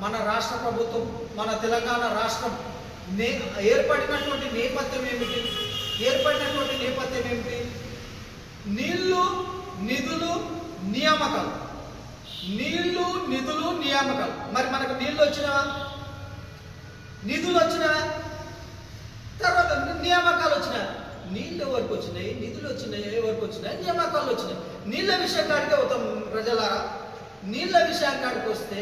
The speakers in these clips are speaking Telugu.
మన రాష్ట్ర ప్రభుత్వం, మన తెలంగాణ రాష్ట్రం ఏర్పడినటువంటి నేపథ్యం ఏమిటి? నీళ్లు, నిధులు, నియామకాలు. నీళ్లు, నిధులు, నియామకాలు. మరి మనకు నీళ్లు వచ్చినవా? నిధులు వచ్చినవా? తర్వాత నియామకాలు వచ్చినాయి. నీళ్ళు ఎవరికి వచ్చినాయి? నిధులు వచ్చినాయి. ఎవరికి వచ్చినాయి? నియామకాలు వచ్చినాయి. నీళ్ళ విషయం కాడికి అవుతాం ప్రజలారా. నీళ్ళ విషయం కాడికి వస్తే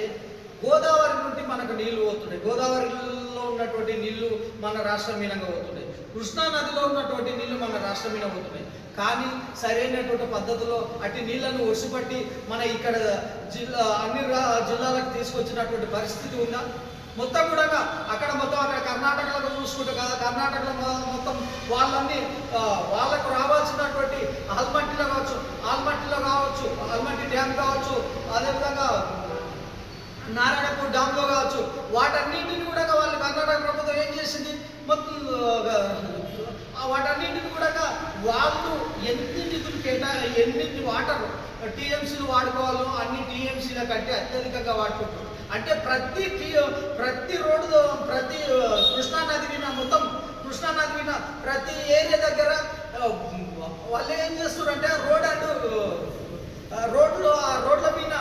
గోదావరి నుండి మనకు నీళ్లు పోతున్నాయి. గోదావరిలో ఉన్నటువంటి నీళ్లు మన రాష్ట్రం మీనంగా పోతున్నాయి. కృష్ణా నదిలో ఉన్నటువంటి నీళ్లు మన రాష్ట్రం మీద పోతున్నాయి. కానీ సరైనటువంటి పద్ధతిలో అటు నీళ్లను ఒడిసిపట్టి మన ఇక్కడ అన్ని జిల్లాలకు తీసుకొచ్చినటువంటి పరిస్థితి ఉందా? మొత్తం కూడా అక్కడ కర్ణాటకలో చూసుకుంటే కదా, కర్ణాటకలో మొత్తం వాళ్ళకు రావాల్సినటువంటి ఆల్మట్టిలో కావచ్చు, ఆల్మట్టి డ్యామ్ కావచ్చు, అదేవిధంగా నారాయణపూర్ డ్యామ్లో కావచ్చు, వాటన్నింటిని కూడా వాళ్ళు కర్ణాటక ప్రభుత్వం ఏం చేసింది? మొత్తం వాటన్నింటిని కూడా వాళ్ళు ఎన్ని నిధులు ఎన్ని వాటర్ టీఎంసీలు వాడుకోవాలో అన్ని టీఎంసీల కంటే అత్యధికంగా వాడుకుంటారు. అంటే ప్రతి రోడ్డు, ప్రతి కృష్ణానది మీద ప్రతి ఏరియా దగ్గర వాళ్ళు ఏం చేస్తారంటే రోడ్ల మీద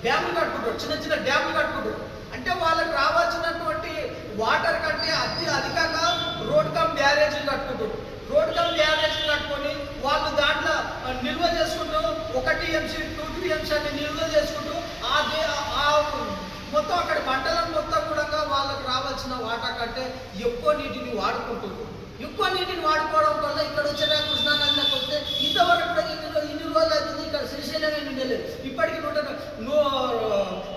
డ్యాములు కట్టుకుంటారు, చిన్న డ్యాములు కట్టుకుంటారు. అంటే వాళ్ళకి రావాల్సినటువంటి వాటర్ కంటే అధికంగా రోడ్ కమ్ బ్యారేజీలు కట్టుకుంటారు. రోడ్ కమ్ బ్యారేజీలు కట్టుకొని వాళ్ళు దాంట్లో నిల్వ చేసుకుంటూ 1 టీఎంసీ 2 టీఎంసీ అని నిల్వ చేసుకుంటూ మొత్తం అక్కడ పంటలను మొత్తం కూడా వాళ్ళకి రావాల్సిన వాటర్ కంటే ఎక్కువ నీటిని వాడుకుంటున్నారు. ఎక్కువ నీటిని వాడుకోవడం వల్ల ఇక్కడ వచ్చిన కృష్ణానదిలోకి వస్తే ఇంతవరకు కూడా ఇన్ని రోజులు అవుతుంది ఇక్కడ శ్రీశైలమే నిండలేదు. ఇప్పటికి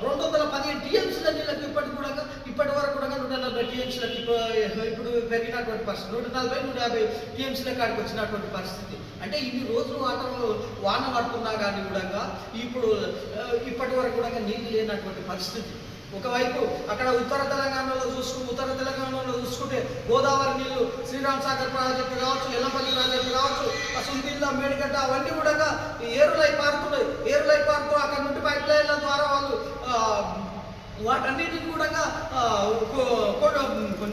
215 టీఎంసీల నీళ్ళకి ఇప్పటి వరకు కూడా 140 టీఎంసీలకు ఇప్పుడు పెరిగినటువంటి పరిస్థితి. 140-150 టీఎంసీల కాడికి వచ్చినటువంటి పరిస్థితి. అంటే ఇన్ని రోజులు వాన పడుతున్నా కానీ కూడా ఇప్పటి వరకు కూడా నీళ్ళు లేనటువంటి పరిస్థితి. ఒకవైపు అక్కడ ఉత్తర తెలంగాణలో చూసుకుంటే గోదావరి నీళ్లు శ్రీరామ్ సాగర్ ప్రాజెక్టు కావచ్చు, ఎల్లపల్లి ప్రాజెక్టు కావచ్చు, సుందిల్ల, మేడిగడ్డ అవన్నీ కూడా ఏరులై పారుతున్నాయి. పారుతూ అక్కడ నుండి పైప్ లైన్ల ద్వారా వాళ్ళు వాటన్నిటిని కూడా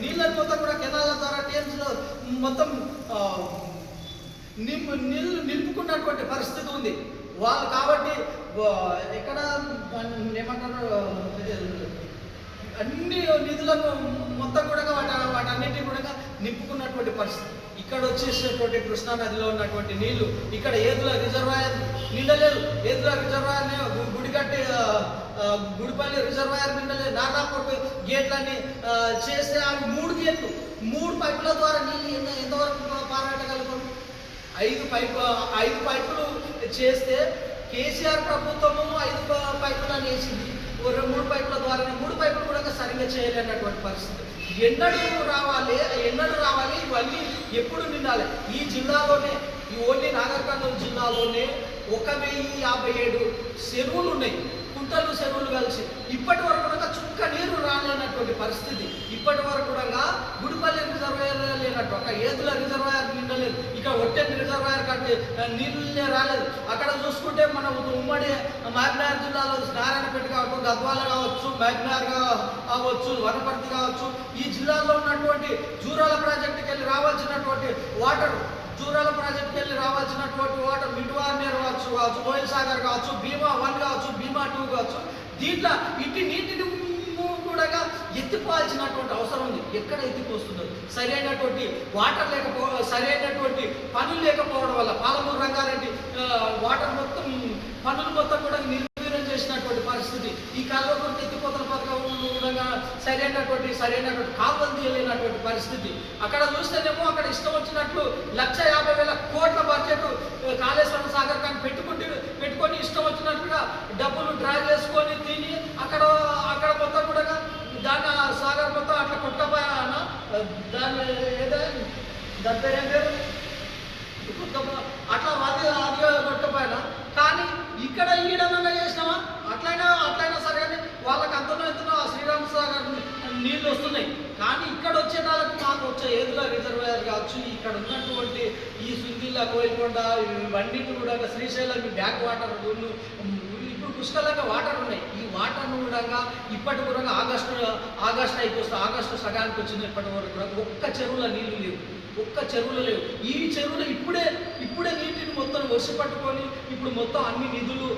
నీళ్ళని మొత్తం కూడా కెనాల ద్వారా టీఎంసీలో మొత్తం నిలుపుకున్నటువంటి పరిస్థితి ఉంది వాళ్ళు. కాబట్టి ఎక్కడ ఏమంటారు, అన్ని నిధులను మొత్తం కూడా వాటన్నిటిని కూడా నింపుకున్నటువంటి పరిస్థితి. ఇక్కడ వచ్చేసినటువంటి కృష్ణానదిలో ఉన్నటువంటి నీళ్లు ఇక్కడ ఏదుల రిజర్వాయర్ నిండలేదు. ఏదుల రిజర్వాయర్ని గుడిపల్లి రిజర్వాయర్ నిండలేదు. నాగాపూర్ గేట్లన్నీ చేస్తే అవి 3 గేట్లు 3 పైపుల ద్వారా నీళ్ళు ఎంతవరకు పారగలగలుగుతాం? 5 పైపులు చేస్తే కేసీఆర్ ప్రభుత్వము 5 పైపులను వేసింది. 3 పైపుల ద్వారా 3 పైపులు కూడా సరిగ్గా చేయలేనటువంటి పరిస్థితి. ఎన్నడూ రావాలి ఇవన్నీ ఎప్పుడు నిండాలి? ఈ జిల్లాలోనే, ఈ ఓన్లీ నాగర్ కర్నూలు జిల్లాలోనే 1057 చెరువులు ఉన్నాయి, కుంటలు చెరువులు కలిసి. ఇప్పటి వరకు కూడా చుక్క నీరు రాలేనటువంటి పరిస్థితి. ఇప్పటి వరకు కూడా గుడిపల్లి రిజర్వాయర్ లేనట్టు, ఒక ఏదుల రిజర్వాయర్ నిండలేదు. ఇక ఒట్టెన్ రిజర్వాయర్ కంటే నీళ్ళే రాలేదు. అక్కడ చూసుకుంటే మన ఉమ్మడి మహబూబ్నగర్ జిల్లాలో నారాయణపేట కావచ్చు, గద్వాల కావచ్చు, మహబూబ్నగర్ కావచ్చు, వనపర్తి కావచ్చు, ఈ జిల్లాలో ఉన్నటువంటి జూరాల ప్రాజెక్టుకి వెళ్ళి రావాల్సినటువంటి వాటర్ మిడ్వార్నేర్ కావచ్చు, కోయిల్ సాగర్ కావచ్చు, భీమా 1 కావచ్చు, భీమా 2 కావచ్చు, దీంట్లో ఇటు నీటిని కూడా ఎత్తిపోవాల్సినటువంటి అవసరం ఉంది. ఎక్కడ ఎత్తిపోస్తుందో సరైనటువంటి వాటర్ సరైనటువంటి పనులు లేకపోవడం వల్ల పాలమూరు రంగారెడ్డి వాటర్ పనులు మొత్తం కూడా నిర్వీర్యం చేసినటువంటి పరిస్థితి. ఈ కాలువకు ఎత్తిపోతల పథకం కూడా సరైనటువంటి కాలువలు తీయలేనటువంటి పరిస్థితి. అక్కడ చూస్తేనేమో అక్కడ ఇష్టం వచ్చినట్లు 1,50,000 కోట్ల బడ్జెట్ కాళేశ్వరం సాగర్ కానీ పెట్టుకొని ఇష్టం వచ్చినట్టుగా డబ్బులు డ్రా చేసుకొని తిని అక్కడ మొత్తం కూడా దాని సాగర్ మొత్తం అట్లా కొట్టపోయానా దాని పేరు అట్లా అది కొట్టపోయానా. కానీ ఇక్కడ ఈడనంగా చేసినామా అట్లయినా సరే కానీ వాళ్ళకి ఎంతనో శ్రీరామ్ సాగర్ నీళ్ళు వస్తున్నాయి. కానీ ఇక్కడ వచ్చే వాళ్ళకి మాకు వచ్చే ఏదుల రిజర్వాయర్ కావచ్చు, ఇక్కడ ఉన్నటువంటి ఈ సుందిల్ల, కోయిల్కొండ ఇవన్నిటి కూడా శ్రీశైలం బ్యాక్ వాటర్ ఇప్పుడు పుష్కలంగా వాటర్ ఉన్నాయి. ఈ వాటర్ను కూడా ఇప్పటి వరకు ఆగస్టు అయిపోతే ఆగస్టు సగానికి వచ్చిన ఇప్పటి వరకు కూడా ఒక్క చెరువులో నీళ్లు లేవు, ఒక్క చెరువులో లేవు. ఈ చెరువులో ఇప్పుడే నీటిని మొత్తం వర్ష పట్టుకొని ఇప్పుడు మొత్తం అన్ని నిధులు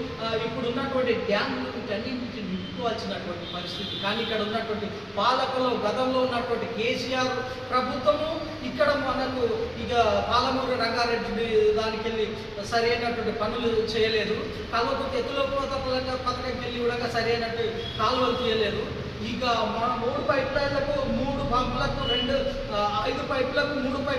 ఇప్పుడు ఉన్నటువంటి డ్యాములు వీటన్నింటిని నింపుకోవాల్సినటువంటి పరిస్థితి. కానీ ఇక్కడ ఉన్నటువంటి పాలకులు గతంలో ఉన్నటువంటి కేసీఆర్ ప్రభుత్వము ఇక్కడ మనకు ఇక పాలమూరు రంగారెడ్డి దానికి వెళ్ళి సరైనటువంటి పనులు చేయలేదు. కాలువకు ఎత్తులో పథకంకి వెళ్ళి కూడా సరైనట్టు కాలువలు తీయలేదు. ఇక మన 3 పైప్ లైన్లకు 3 పంపులకు 5 పైపులకు 3 పైప్